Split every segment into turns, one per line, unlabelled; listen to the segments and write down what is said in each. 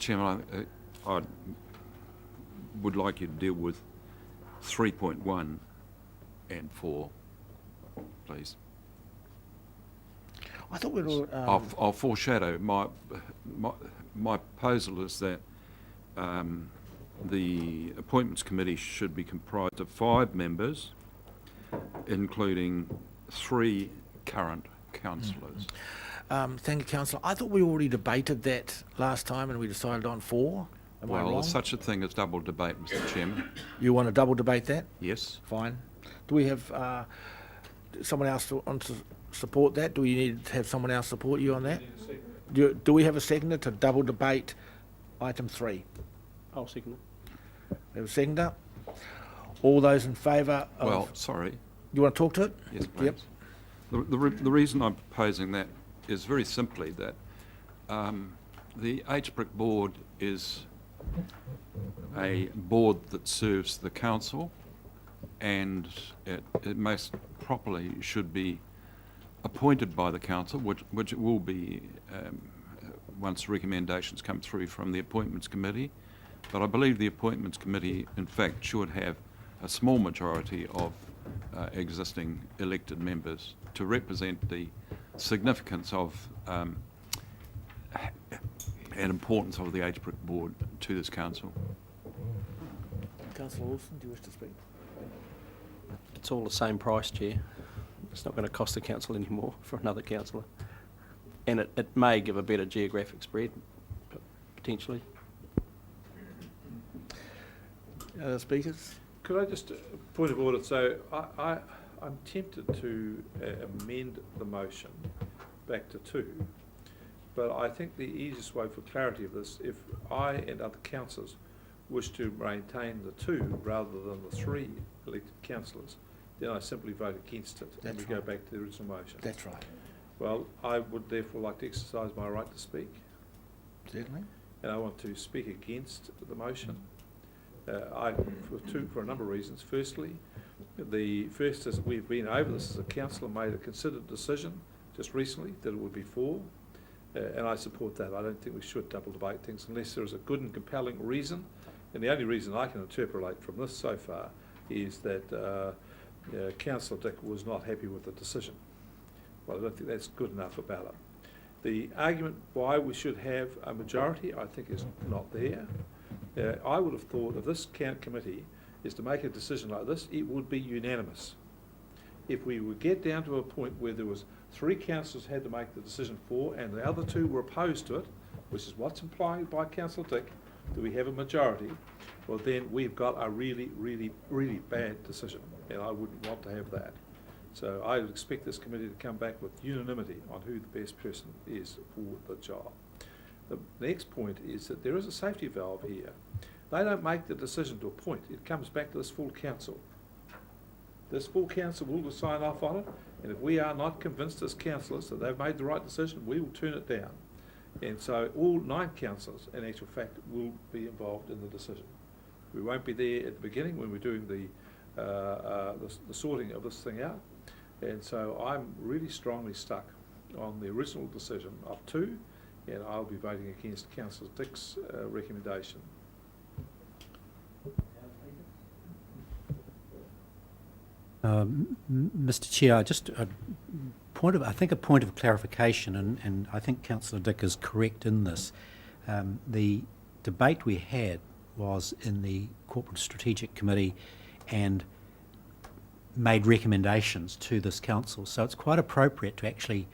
Chairman, I would like you to deal with 3.1 and 4, please.
I thought we were
I'll foreshadow. My proposal is that the Appointments Committee should be comprised of 5 members, including 3 current councillors.
thank you, Councillor. I thought we already debated that last time and we decided on 4. Am I
Well,
wrong?
there's such a thing as double debate, Mr. Chairman.
You want to double debate that?
Yes.
Fine. Do we have someone else to want to support that? Do we need to have someone else support you on that? Do we have a seconder to double debate item 3?
I'll second it.
We have a seconder. All those in favour of...
Well, sorry.
You want to talk to it?
Yes, please.
Yep.
The reason I'm proposing that is very simply that the HBRC board is a board that serves the council, and it most properly should be appointed by the council, which it will be once recommendations come through from the Appointments Committee. But I believe the Appointments Committee, in fact, should have a small majority of existing elected members to represent the significance of and importance of the HBRC board to this council.
Councillor Wilson, do you wish to speak?
It's all the same price, Chair. It's not going to cost the council any more for another councillor. And it may give a better geographic spread, potentially.
Other speakers?
Could I just, point of order, so I'm tempted to amend the motion back to 2, but I think the easiest way for clarity of this, if I and other councillors wish to maintain the 2 rather than the 3 elected councillors, then I simply vote against it and we go back to the original motion.
That's right.
Well, I would therefore like to exercise my right to speak,
Certainly.
and I want to speak against the motion. For a number of reasons. Firstly, the first is we've been over this as a council and made a considered decision just recently that it would be 4, and I support that. I don't think we should double debate things unless there is a good and compelling reason, and the only reason I can interpolate from this so far is that Councillor Dick was not happy with the decision. Well, I don't think that's good enough about it. The argument why we should have a majority, I think, is not there. I would have thought if this committee is to make a decision like this, it would be unanimous. If we would get down to a point where there was 3 councillors had to make the decision for and the other 2 were opposed to it, which is what's implied by Councillor Dick, that we have a majority, well then we've got a really, really, really bad decision, and I wouldn't want to have that. So I would expect this committee to come back with unanimity on who the best person is for the job. The next point is that there is a safety valve here. They don't make the decision to appoint. It comes back to this full council. This full council will sign off on it, and if we are not convinced as councillors that they've made the right decision, we will turn it down. And so all 9 councillors, in actual fact, will be involved in the decision. We won't be there at the beginning when we're doing the sorting of this thing out. And so I'm really strongly stuck on the original decision of 2, and I'll be voting against Councillor Dick's recommendation.
Mr. Chair, just a point of clarification, and I think Councillor Dick is correct in this. The debate we had was in the Corporate Strategic Committee and made recommendations to this council. So it's quite appropriate to actually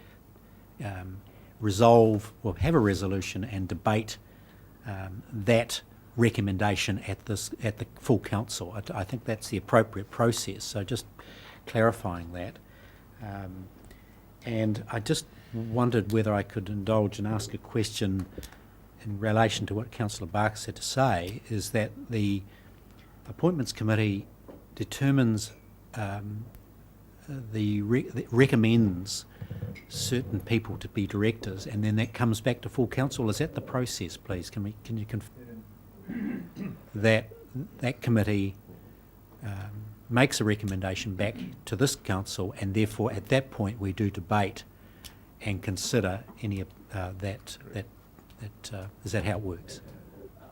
resolve or have a resolution and debate that recommendation at the full council. I think that's the appropriate process. So just clarifying that. And I just wondered whether I could indulge and ask a question in relation to what Councillor Barks had to say, is that the Appointments Committee determines recommends certain people to be directors, and then that comes back to full council. Is that the process, please? Can you confirm that committee makes a recommendation back to this council, and therefore at that point we do debate and consider any of that. Is that how it works?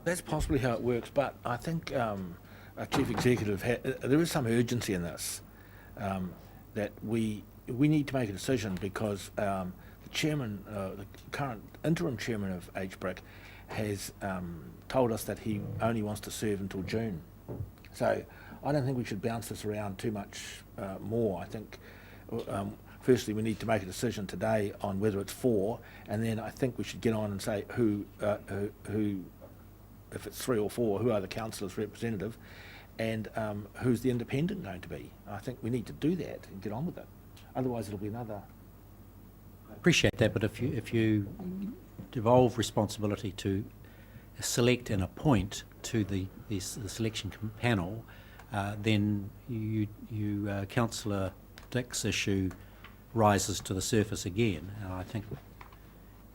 That's possibly how it works, but I think our chief executive, there is some urgency in this, that we need to make a decision because the chairman, the current interim chairman of HBRC, has told us that he only wants to serve until June. So I don't think we should bounce this around too much more. I think firstly we need to make a decision today on whether it's 4, and then I think we should get on and say who if it's 3 or 4, who are the councillors representative, and who's the independent going to be. I think we need to do that and get on with it. Otherwise it'll be another...
Appreciate that, but if you devolve responsibility to select and appoint to the selection panel, then Councillor Dick's issue rises to the surface again, and I think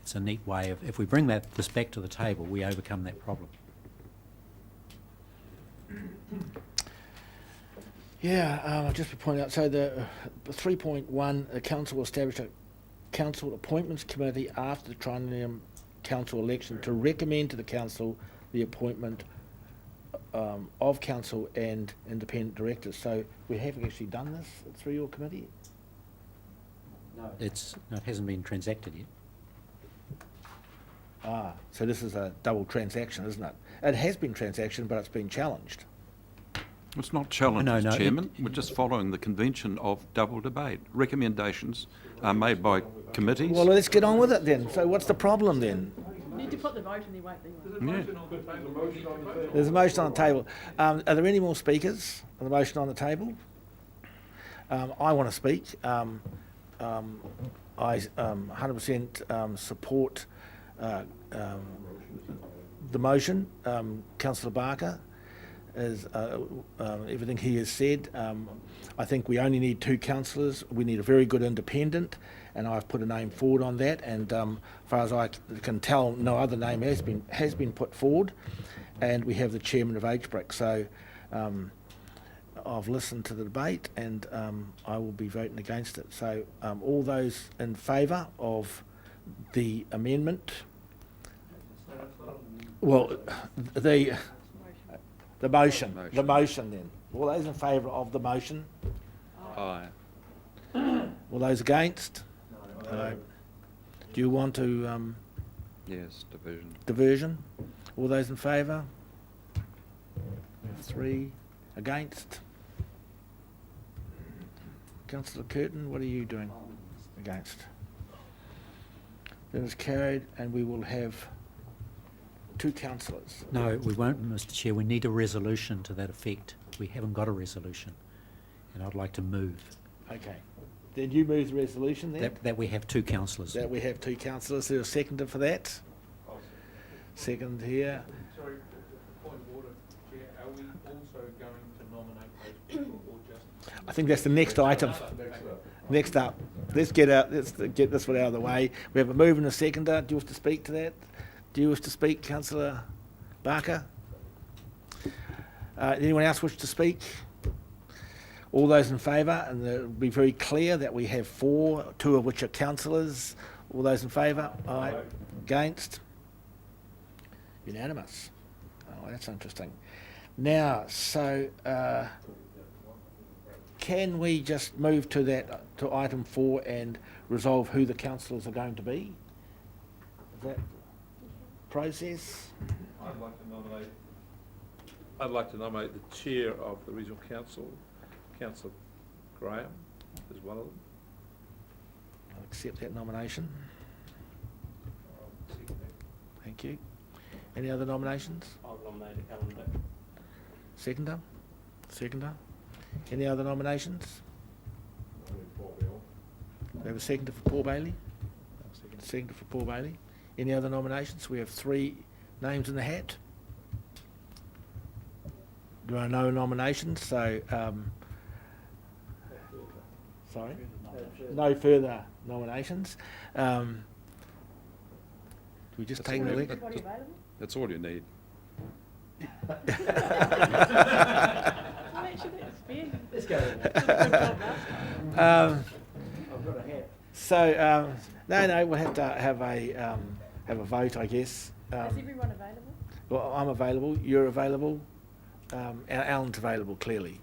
it's a neat way of, if we bring this back to the table, we overcome that problem.
Yeah, just to point out, so the 3.1, the council will establish a council appointments committee after the triennium council election to recommend to the council the appointment of council and independent directors. So we haven't actually done this through your committee?
No. It hasn't been transacted yet.
So this is a double transaction, isn't it? It has been transaction, but it's been challenged.
It's not challenged,
No,
Chairman. We're just following the convention of double debate. Recommendations are made by committees.
Well, let's get on with it then. So what's the problem then?
You need to put the vote and he won't be one.
Yeah.
There's a motion on the table. Are there any more speakers on the motion on the table? I want to speak. I 100% support the motion. Councillor Barker is everything he has said. I think we only need 2 councillors. We need a very good independent, and I've put a name forward on that. And as far as I can tell, no other name has been put forward. And we have the chairman of HBRC. So I've listened to the debate, and I will be voting against it. So all those in favour of the amendment? Well, the motion then. All those in favour of the motion?
Aye.
All those against? No. Do you want to
Yes, division.
diversion? All those in favour? 3 against. Councillor Curtin, what are you doing? Against. Then it's carried, and we will have 2 councillors.
No, we won't, Mr. Chair. We need a resolution to that effect. We haven't got a resolution, and I'd like to move
Okay. Then you move the resolution then?
that we have 2 councillors.
That we have 2 councillors. There's a seconder for that? Second here.
Sorry, point of order, Chair, are we also going to nominate those people or just?
I think that's the next item. Next up. Let's get this one out of the way. We have a move and a seconder. Do you wish to speak to that? Do you wish to speak, Councillor Barker? Anyone else wish to speak? All those in favour, and it'll be very clear that we have 4, 2 of which are councillors. All those in favour? Aye. Against? Unanimous. Oh, that's interesting. Now, so can we just move to item 4 and resolve who the councillors are going to be? Is that process?
I'd like to nominate the chair of the regional council, Councillor Graham, is one of them.
I'll accept that nomination. Thank you. Any other nominations?
I'll nominate Alan Dick.
Seconder? Seconder? Any other nominations? We have a seconder for Paul Bailey? Seconder for Paul Bailey. Any other nominations? We have 3 names in the hat. There are no nominations, so sorry? No further nominations. Do we just
That's
take
all
the
right.
election?
Everybody available?
That's all you need.
Let's go.
So, no, we'll have to have a vote, I guess.
Is everyone available?
Well, I'm available, you're available, Alan's available, clearly.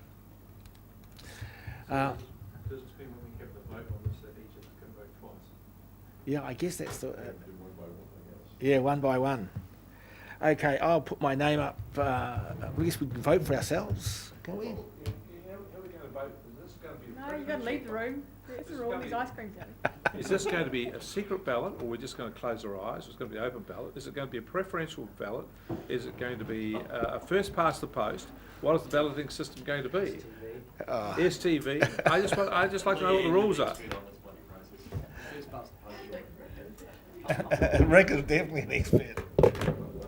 Does it mean when we have the vote on this that each of us can vote twice?
Yeah, I guess that's the... yeah, one by one. Okay, I'll put my name up. I guess we can vote for ourselves, can we?
How are we going to vote? Is this going to be?
No, you've got to leave the room. This is all these ice creams out.
Is this going to be a secret ballot, or we're just going to close our eyes? It's going to be an open ballot. Is it going to be a preferential ballot? Is it going to be a first past the post? What is the balloting system going to be? STV. I just like to know what the rules are.
Rick is definitely an expert.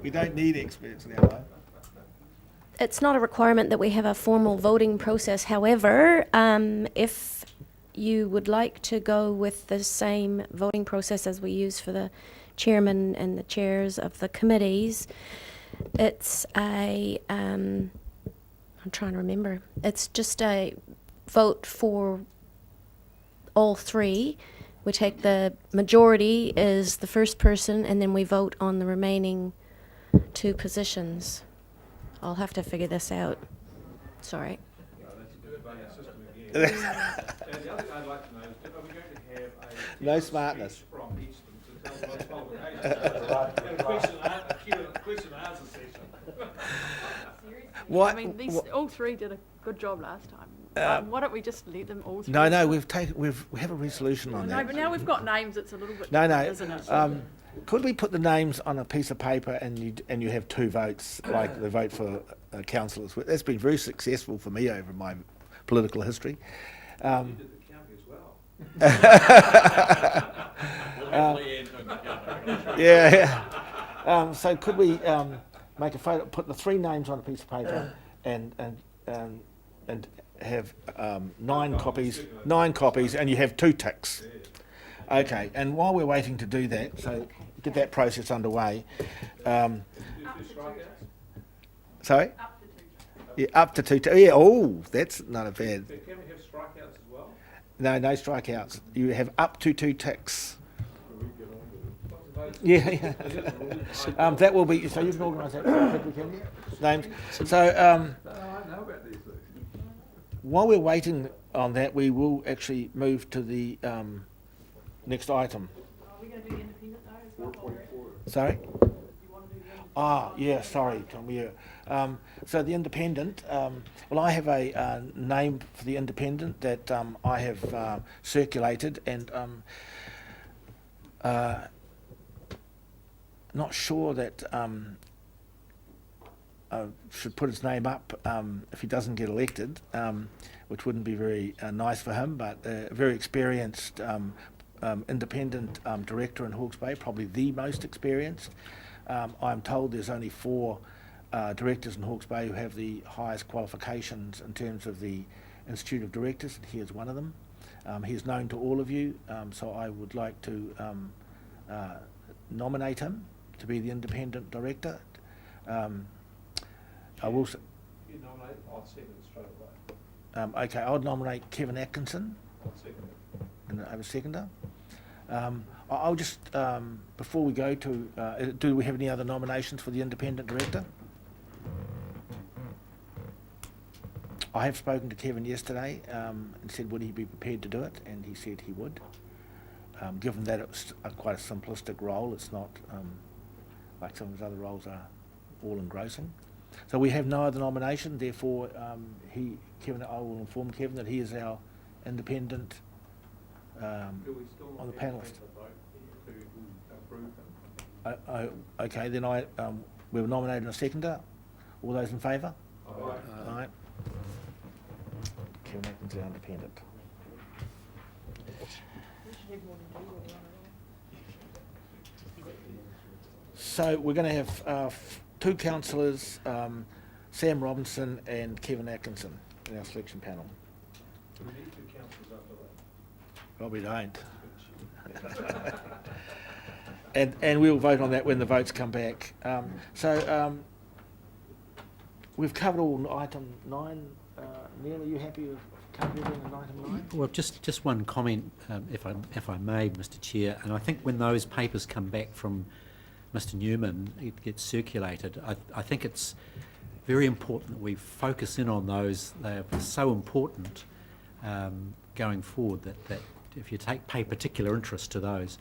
We don't need experts now, though.
It's not a requirement that we have a formal voting process. However, if you would like to go with the same voting process as we use for the chairman and the chairs of the committees, it's I'm trying to remember. It's just a vote for all three. We take the majority is the first person, and then we vote on the remaining two positions. I'll have to figure this out. Sorry.
And the other thing I'd like to know is, are we going to have a
No smartness.
speech from each of them to tell them what's qualifications? A question and answer session.
What?
I mean, these all three did a good job last time. Why don't we just let them all three?
No, we have a resolution on
No,
that.
but now we've got names, it's a little bit
No,
different, isn't it?
could we put the names on a piece of paper and you have two votes, like the vote for councillors? That's been very successful for me over my political history.
You did the county as well.
Yeah. So could we make a photo, put the three names on a piece of paper, and have 9 copies, and you have 2 ticks. Okay. And while we're waiting to do that, so get that process underway. Sorry.
Up to 2.
Yeah, up to 2. Yeah. Oh, that's not a bad.
Can we have strikeouts as well?
No strikeouts. You have up to 2 ticks.
What's the vote?
Yeah. That will be. So you can organise that. Can you? Names. So
No, I know about these things.
while we're waiting on that, we will actually move to the next item.
Are we going to do independent though as well? while we're at it?
Sorry.
Do you want to do the independent?
Yeah, sorry, Tom. Yeah. So the independent. Well, I have a name for the independent that I have circulated, and not sure that should put his name up if he doesn't get elected, which wouldn't be very nice for him. But a very experienced independent director in Hawke's Bay, probably the most experienced. I'm told there's only 4 directors in Hawke's Bay who have the highest qualifications in terms of the Institute of Directors, and he is one of them. He is known to all of you, so I would like to nominate him to be the independent director. I will.
You nominate, I'll second it straight away.
Okay, I'll nominate Kevin Atkinson.
I'll second it.
And I have a seconder. I'll just, before we go to, do we have any other nominations for the independent director? I have spoken to Kevin yesterday and said would he be prepared to do it, and he said he would. Given that it's quite a simplistic role, it's not like some of his other roles are all engrossing. So we have no other nomination, therefore Kevin, I will inform Kevin that he is our independent
Do we still
on the
have to
panelist.
take the vote to approve them?
Okay, then we've nominated a seconder. All those in favour? Aye. Kevin Atkinson, our independent.
We should have more than 2 or one.
So we're going to have 2 councillors, Sam Robinson and Kevin Atkinson, in our selection panel.
Do we need 2 councillors after that?
Well, we don't. And we'll vote on that when the votes come back. We've covered all item 9. Neil, are you happy with covering everything in item 9?
Well, just one comment, if I may, Mr. Chair, and I think when those papers come back from Mr Newman, it gets circulated. I think it's very important that we focus in on those. They are so important going forward that if you pay particular interest to those,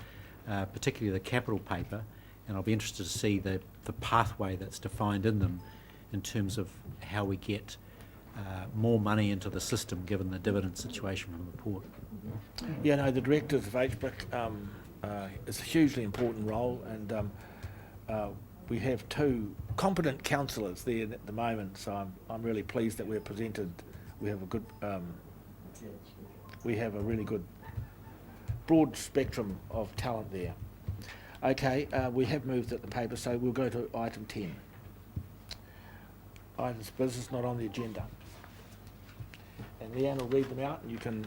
particularly the capital paper, and I'll be interested to see the pathway that's defined in them in terms of how we get more money into the system given the dividend situation from the port.
Yeah, no, the directors of HBRC is a hugely important role, and we have two competent councillors there at the moment, so I'm really pleased that we're presented. We have a good, we have a really good broad spectrum of talent there. Okay, we have moved at the paper, so we'll go to item 10. Items of business not on the agenda. And Leanne will read them out, and you can